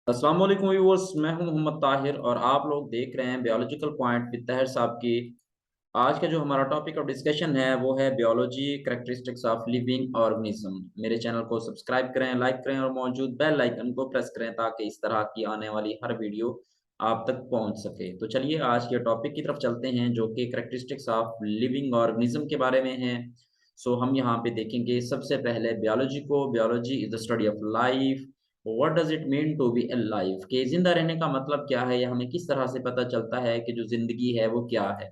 अस्सलाम वालेकुम व्यूअर्स, मैं हूं मोहम्मद ताहिर और आप लोग देख रहे हैं बायोलॉजिकल पॉइंट विद ताहिर साहब की। आज का जो हमारा टॉपिक ऑफ डिस्कशन है वो है biology characteristics of living organism. मेरे चैनल को सब्सक्राइब करें, लाइक करें और मौजूद बेल आइकन को प्रेस करें ताकि इस तरह की आने वाली हर वीडियो आप तक पहुंच सके। तो चलिए आज के टॉपिक की तरफ चलते हैं जो कि कैरेक्टरिस्टिक्स ऑफ लिविंग ऑर्गेनिज्म के बारे में है। हम यहाँ पे देखेंगे सबसे पहले बायोलॉजी को। Biology is the study of life. What does it mean to be alive, कि जिंदा रहने का मतलब क्या है या हमें किस तरह से पता चलता है कि जो जिंदगी है वो क्या है।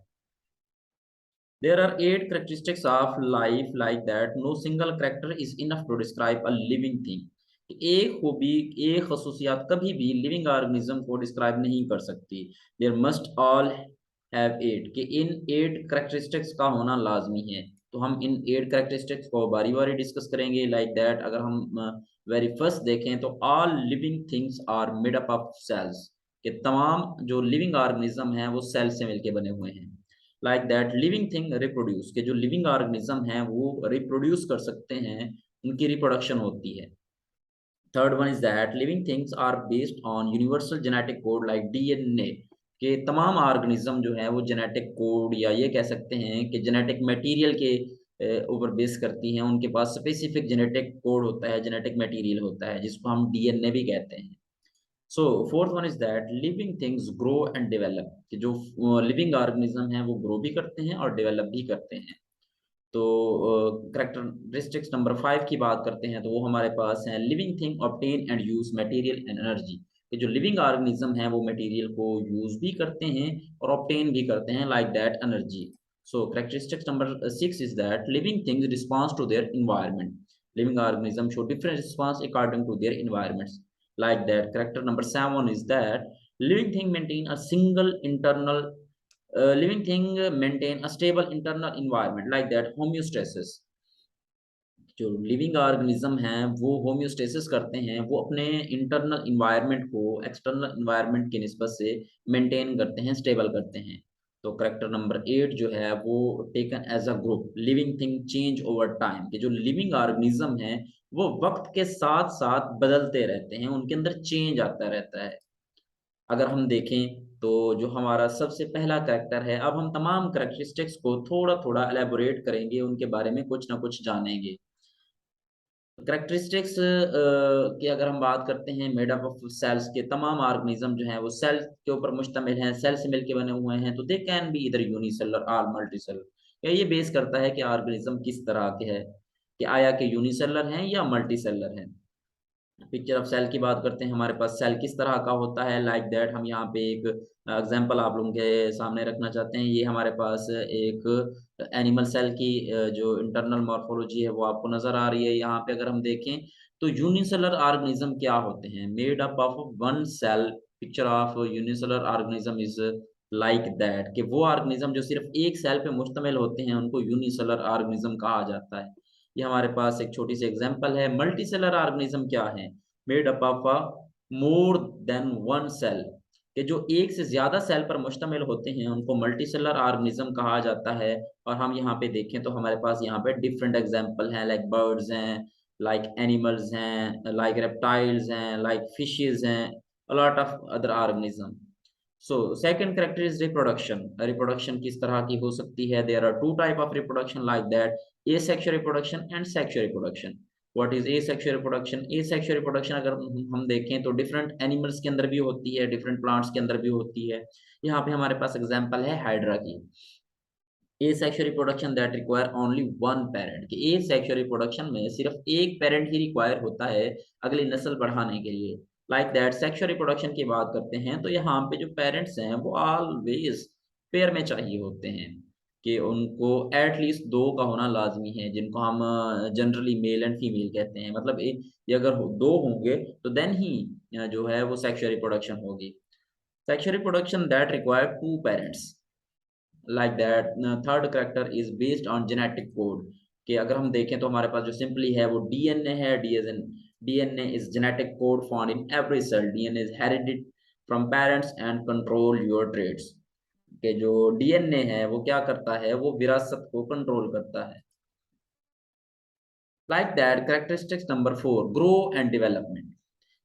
There are eight characteristics of life like that. No single character is enough to describe a living thing. एक खूबी, एक खसूसियात कभी भी लिविंग ऑर्गेनिज्म को डिस्क्राइब नहीं कर सकती। There must all have eight, कि इन एट करेक्टरिस्टिक्स का होना लाजमी है। तो हम इन एट करेक्टरिस्टिक्स को बारी बारी डिस्कस करेंगे लाइक दैट। अगर हम वेरी फर्स्ट देखें तो all living things are made up of cells, कि तमाम जो लिविंग ऑर्गेनिज्म हैं वो सेल से मिलके बने हुए हैं। Like that living thing reproduce, के जो लिविंग ऑर्गेनिज्म हैं वो रिप्रोड्यूस कर सकते हैं, उनकी रिप्रोडक्शन होती है। Third one is that living things are based on universal genetic code like DNA, के तमाम ऑर्गेनिज्म जो है वो जेनेटिक कोड या ये कह सकते हैं कि जेनेटिक मटेरियल के ऊपर बेस करती हैं। उनके पास स्पेसिफिक जेनेटिक कोड होता है, जेनेटिक मटेरियल होता है जिसको हम डीएनए भी कहते हैं। So fourth one is that living things grow and develop, कि जो लिविंग ऑर्गेनिज्म हैं वो ग्रो भी करते हैं और डेवलप भी करते हैं। तो करेक्टरिस्टिक्स नंबर 5 की बात करते हैं तो वो हमारे पास है living thing obtain and use material and energy, कि जो लिविंग ऑर्गेनिज्म है वो मटेरियल को यूज भी करते हैं और ऑब्टेन भी करते हैं like that energy. So characteristics number 6 is that living things response to their environment. Living organism show different response according to their environments like that. Character number 7 is that living thing maintain a single internal living thing maintain a stable internal environment like that homeostasis। जो living organism हैं वो homeostasis करते हैं, वो अपने internal environment को external environment की निस्बत से मेंटेन करते हैं, स्टेबल करते हैं। तो करेक्टर नंबर 8 जो है वो taken as a group living thing change over time, कि जो लिविंग ऑर्गेनिज्म है वो वक्त के साथ साथ बदलते रहते हैं, उनके अंदर चेंज आता रहता है। अगर हम देखें तो जो हमारा सबसे पहला करेक्टर है, अब हम तमाम करेक्टरिस्टिक्स को थोड़ा थोड़ा एलेबोरेट करेंगे, उनके बारे में कुछ ना कुछ जानेंगे। करेक्टरिस्टिक्स की अगर हम बात करते हैं, मेड अप ऑफ सेल्स, के तमाम ऑर्गेनिज्म जो है वो सेल के ऊपर मुश्तमिल हैं, सेल से मिलके बने हुए हैं। तो दे कैन बी इधर यूनिसेलर और मल्टीसेलर। ये बेस करता है कि ऑर्गेनिज्म किस तरह के है, कि आया कि यूनिसेलर हैं या मल्टीसेलर हैं। पिक्चर ऑफ सेल की बात करते हैं, हमारे पास सेल किस तरह का होता है लाइक दैट। हम यहाँ पे एक एग्जांपल आप लोगों के सामने रखना चाहते हैं। ये हमारे पास एक एनिमल सेल की जो इंटरनल मॉर्फोलॉजी है वो आपको नजर आ रही है। यहाँ पे अगर हम देखें तो यूनिसेलर ऑर्गेनिज्म क्या होते हैं, made up of one cell. Picture of unicellular organism is like that, कि वो ऑर्गेनिज्म जो सिर्फ एक सेल पे मुश्तमिल होते हैं उनको यूनिसेलर ऑर्गेनिज्म कहा जाता है। ये हमारे पास एक छोटी सी एग्जांपल है। मल्टी सेलर ऑर्गेनिज्म क्या है, made up of a more than one cell, कि जो एक से ज्यादा सेल पर मुश्तमिल होते हैं उनको मल्टी सेलर ऑर्गेनिज्म कहा जाता है। और हम यहाँ पे देखें तो हमारे पास यहाँ पे डिफरेंट एग्जांपल हैं, लाइक बर्ड्स हैं, लाइक एनिमल्स हैं, लाइक रेप्टाइल्स हैं, लाइक फिशेज हैं, a lot of other organism। So second character is reproduction. Reproduction किस तरह की हो सकती है, there are two type of reproduction like that, asexual reproduction and sexual reproduction। What is asexual reproduction? asexual reproduction अगर हम देखें तो डिफरेंट एनिमल्स के अंदर भी होती है, डिफरेंट प्लांट्स के अंदर भी होती है। यहाँ पे हमारे पास एग्जांपल है हाइड्रा की। asexual reproduction that require only one parent, कि asexual reproduction में सिर्फ एक पेरेंट ही रिक्वायर होता है अगली नस्ल बढ़ाने के लिए। लाइक दैट सेक्सुअल रिप्रोडक्शन की बात करते हैं तो यहाँ पे जो पेरेंट्स हैं वो ऑलवेज पेयर में चाहिए होते हैं, कि उनको एटलीस्ट दो का होना लाजमी है, जिनको हम जनरली मेल एंड फीमेल कहते हैं। मतलब ये अगर दो होंगे तो देन ही जो है वो सेक्सुअल रिप्रोडक्शन होगी। Sexual reproduction that require two parents like that. Third character is based on genetic code, कि अगर हम देखें तो हमारे पास जो सिंपली है वो डीएनए है। DNA is genetic code found in every cell. DNA is inherited from parents and control your traits, के जो डीएनए है वो क्या करता है, वो विरासत को कंट्रोल करता है। Like that characteristics number 4 grow and development,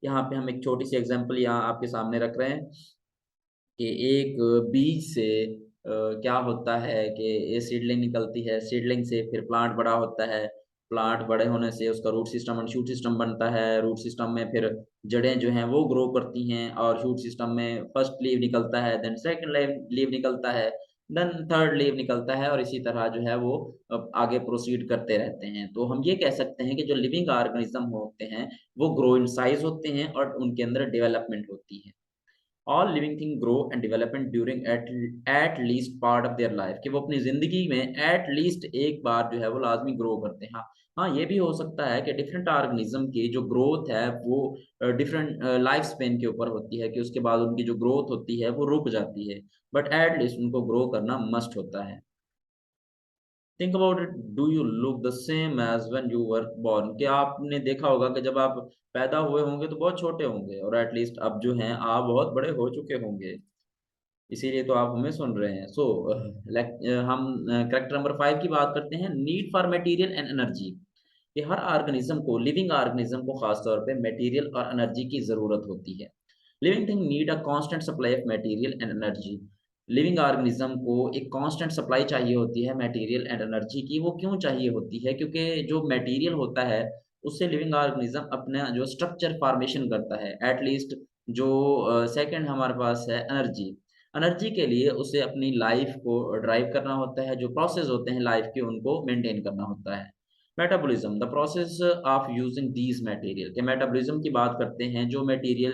यहाँ पे हम एक छोटी सी एग्जांपल यहाँ आपके सामने रख रहे हैं कि एक बीज से क्या होता है कि ये सीडलिंग निकलती है, सीडलिंग से फिर प्लांट बड़ा होता है, प्लांट बड़े होने से उसका root system and shoot system बनता है, रूट सिस्टम में फिर जड़ें जो हैं वो ग्रो करती हैं और शूट सिस्टम में फर्स्ट लीव निकलता है, देन सेकंड लीव निकलता है, देन थर्ड लीव निकलता है और इसी तरह जो है वो आगे प्रोसीड करते रहते हैं। तो हम ये कह सकते हैं कि जो लिविंग ऑर्गेनिज्म होते हैं वो ग्रो इन साइज होते हैं और उनके अंदर डेवलपमेंट होती है। All living thing grow and development during at least part of their life, कि वो अपनी जिंदगी में एट लीस्ट एक बार जो है वो लाजमी ग्रो करते हैं। हाँ हाँ, ये भी हो सकता है कि डिफरेंट ऑर्गेनिज्म की जो ग्रोथ है वो डिफरेंट लाइफ स्पेन के ऊपर होती है, कि उसके बाद उनकी जो ग्रोथ होती है वो रुक जाती है, बट एट लीस्ट उनको ग्रो करना मस्ट होता है। Think about it, do you look the same age when you were born, कि आपने देखा होगा कि जब आप पैदा हुए होंगे तो बहुत छोटे होंगे और एटलीस्ट अब जो हैं आप बहुत बड़े हो चुके होंगे, इसीलिए तो आप हमें सुन रहे हैं। सो हम करेक्टर नंबर 5 की बात करते हैं, need for material and energy, कि हर ऑर्गेनिज्म को, लिविंग ऑर्गेनिज्म को खासतौर पे मटेरियल और एनर्जी की ज़रूरत होती है। Living thing need a constant supply of material and energy, living organism को एक कांस्टेंट सप्लाई चाहिए होती है मटेरियल एंड एनर्जी की। वो क्यों चाहिए होती है? क्योंकि जो मटेरियल होता है उससे लिविंग ऑर्गेनिज्म अपना जो स्ट्रक्चर फॉर्मेशन करता है, एटलीस्ट जो सेकंड हमारे पास है एनर्जी, एनर्जी के लिए उसे अपनी लाइफ को ड्राइव करना होता है, जो प्रोसेस होते हैं लाइफ के उनको मेंटेन करना होता है। Metabolism, the process of using these material, के मेटाबॉलिज्म की बात करते हैं, जो मटेरियल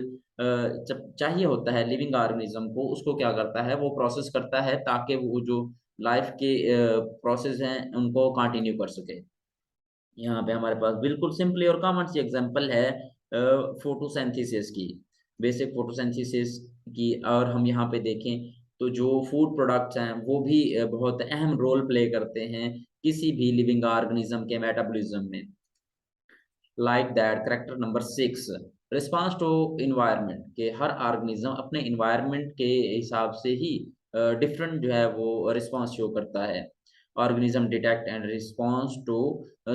जब चाहिए होता है लिविंग ऑर्गेनिज्म को, उसको क्या करता है, वो प्रोसेस करता है ताकि वो जो लाइफ के प्रोसेस हैं उनको कंटिन्यू कर सके। यहाँ पे हमारे पास बिल्कुल सिंपली और कॉमन सी एग्जांपल है फोटोसिंथेसिस की, बेसिक फोटोसिंथेसिस की। और हम यहाँ पे देखें तो जो फूड प्रोडक्ट्स हैं वो भी बहुत अहम रोल प्ले करते हैं किसी भी लिविंग ऑर्गेनिज्म के मेटाबॉलिज्म में। Like that character number 6, response to environment, के हर ऑर्गेनिज्म अपने इन्वायरमेंट के हिसाब से ही डिफरेंट जो है वो रिस्पांस शो करता है। Organism detect and response to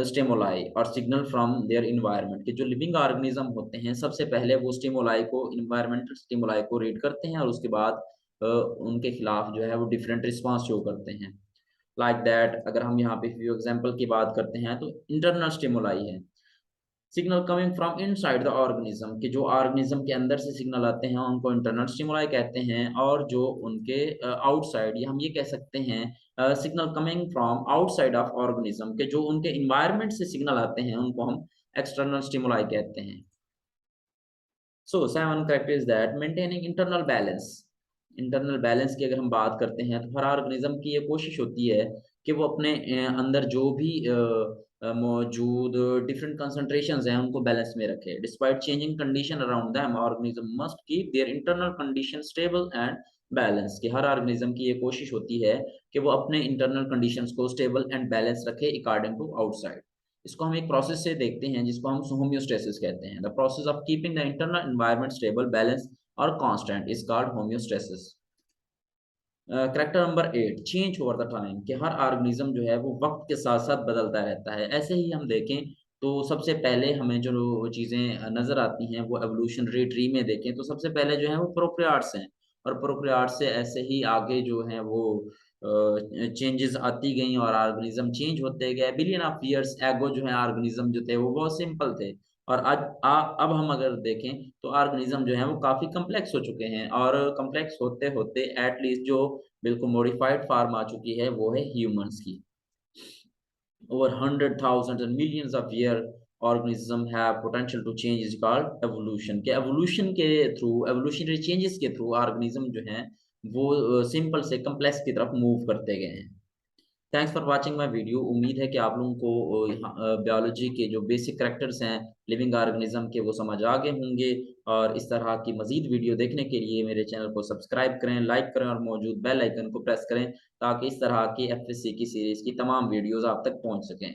stimuli और सिग्नल फ्रॉम देयर इन्वायरमेंट, के जो लिविंग ऑर्गेनिज्म होते हैं सबसे पहले वो स्टिमुलाई को, इन्वायरमेंटल स्टिमुलाई को रीड करते हैं और उसके बाद उनके खिलाफ जो है वो डिफरेंट रिस्पॉन्स शो करते हैं। लाइक दैट अगर हम यहाँ पे फ्यू एग्जांपल की बात करते हैं तो इंटरनल स्टिमुलाई है, signal coming from inside the organism, कि जो ऑर्गेनिज्म के अंदर से सिग्नल आते हैं उनको इंटरनल स्टिमुलाई कहते हैं, और जो उनके आउटसाइड, या हम ये कह सकते हैं signal coming from outside of organism, के जो उनके इन्वायरमेंट से सिग्नल आते हैं उनको हम एक्सटर्नल स्टिमुलाई कहते हैं। सो 7 character is that maintaining internal balance, internal balance की अगर हम बात करते हैं तो हर ऑर्गेनिज्म की ये कोशिश होती है कि वो अपने अंदर जो भी मौजूद डिफरेंट कंसंट्रेशंस हैं उनको बैलेंस में रखे। Despite changing condition around them, organism must keep their internal condition stable and balance, कि हर ऑर्गेनिज्म की ये कोशिश होती है कि वो अपने इंटरनल कंडीशंस को स्टेबल एंड बैलेंस रखे अकॉर्डिंग टू आउटसाइड। इसको हम एक प्रोसेस से देखते हैं जिसको हम होम्योस्टेसिस कहते हैं। The process of keeping the internal environment stable, balance और constant is called homeostasis. Character number 8, change over the time, कि हर ऑर्गेनिज्म जो है वो वक्त के साथ साथ बदलता रहता है। ऐसे ही हम देखें तो सबसे पहले हमें जो चीज़ें नज़र आती हैं वो एवोल्यूशनरी ट्री में देखें तो सबसे पहले जो है वो प्रोकैरियोट्स हैं, और प्रोकैरियोट्स से ऐसे ही आगे जो है वो चेंजेस आती गई और ऑर्गेनिज्म चेंज होते गए। बिलियन ऑफ ईयर्स एगो जो है ऑर्गेनिज्म जो थे वो बहुत सिंपल थे, और आज अब हम अगर देखें तो ऑर्गेनिज्म जो है वो काफ़ी कम्प्लेक्स हो चुके हैं, और कम्प्लेक्स होते होते एटलीस्ट जो बिल्कुल मॉडिफाइड फार्म आ चुकी है वो है ह्यूमंस की। Over 100,000 and millions of year organism have potential to change is called evolution, के evolution के थ्रू, evolutionary changes के थ्रू ऑर्गेनिज्म जो हैं वो सिंपल से कम्प्लेक्स की तरफ मूव करते गए हैं। Thanks for watching my video. उम्मीद है कि आप लोगों को बायोलॉजी के जो बेसिक कैरेक्टर्स हैं लिविंग ऑर्गेनिज्म के वो समझ आ गए होंगे, और इस तरह की मजीद वीडियो देखने के लिए मेरे चैनल को सब्सक्राइब करें, लाइक करें और मौजूद बेल आइकन को प्रेस करें ताकि इस तरह की एफएससी की सीरीज़ की तमाम वीडियोज़ आप तक पहुँच सकें।